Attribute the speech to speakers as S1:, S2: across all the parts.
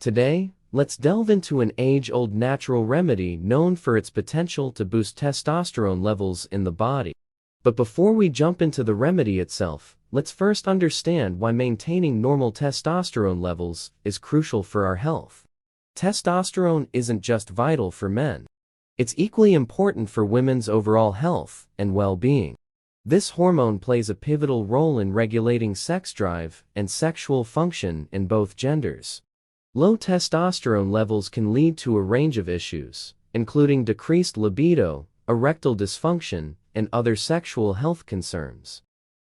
S1: Today, let's delve into an age-old natural remedy known for its potential to boost testosterone levels in the body. But before we jump into the remedy itself, let's first understand why maintaining normal testosterone levels is crucial for our health. Testosterone isn't just vital for men. It's equally important for women's overall health and well-being. This hormone plays a pivotal role in regulating sex drive and sexual function in both genders. Low testosterone levels can lead to a range of issues, including decreased libido, erectile dysfunction, and other sexual health concerns.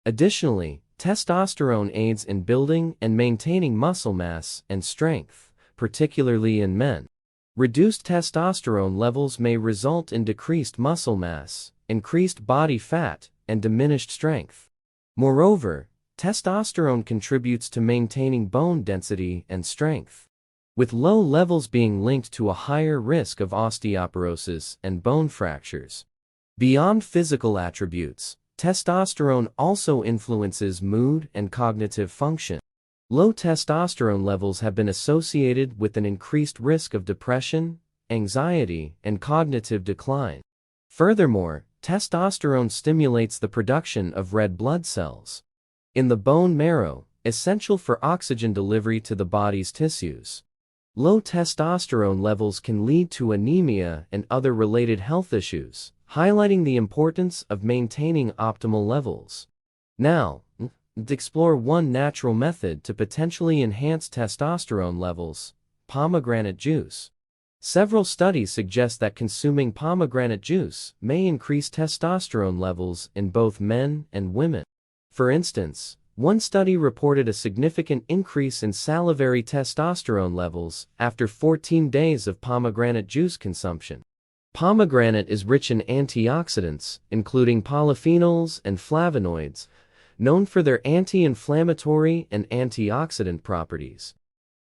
S1: Additionally, testosterone aids in building and maintaining muscle mass and strength, particularly in men. Reduced testosterone levels may result in decreased muscle mass, increased body fat, and diminished strength. Moreover, testosterone contributes to maintaining bone density and strength, with low levels being linked to a higher risk of osteoporosis and bone fractures. Beyond physical attributes, testosterone also influences mood and cognitive function. Low testosterone levels have been associated with an increased risk of depression, anxiety, and cognitive decline. Furthermore, testosterone stimulates the production of red blood cells in the bone marrow, essential for oxygen delivery to the body's tissues. Low testosterone levels can lead to anemia and other related health issues, highlighting the importance of maintaining optimal levels. Now, let's explore one natural method to potentially enhance testosterone levels: pomegranate juice. Several studies suggest that consuming pomegranate juice may increase testosterone levels in both men and women. For instance, one study reported a significant increase in salivary testosterone levels after 14 days of pomegranate juice consumption. Pomegranate is rich in antioxidants, including polyphenols and flavonoids, known for their anti-inflammatory and antioxidant properties.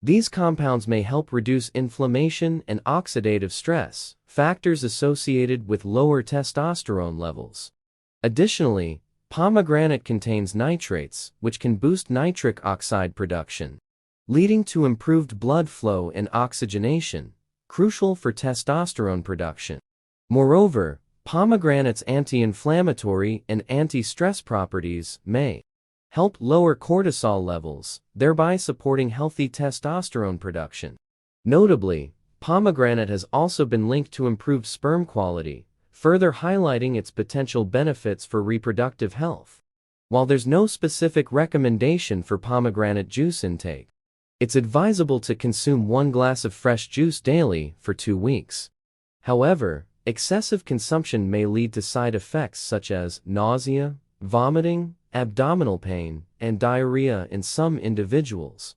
S1: These compounds may help reduce inflammation and oxidative stress, factors associated with lower testosterone levels. Additionally, pomegranate contains nitrates, which can boost nitric oxide production, leading to improved blood flow and oxygenation, crucial for testosterone production. Moreover, pomegranate's anti-inflammatory and anti-stress properties may help lower cortisol levels, thereby supporting healthy testosterone production. Notably, pomegranate has also been linked to improved sperm quality, further highlighting its potential benefits for reproductive health. While there's no specific recommendation for pomegranate juice intake, it's advisable to consume 1 glass of fresh juice daily for 2 weeks. However, excessive consumption may lead to side effects such as nausea, vomiting, abdominal pain, and diarrhea in some individuals.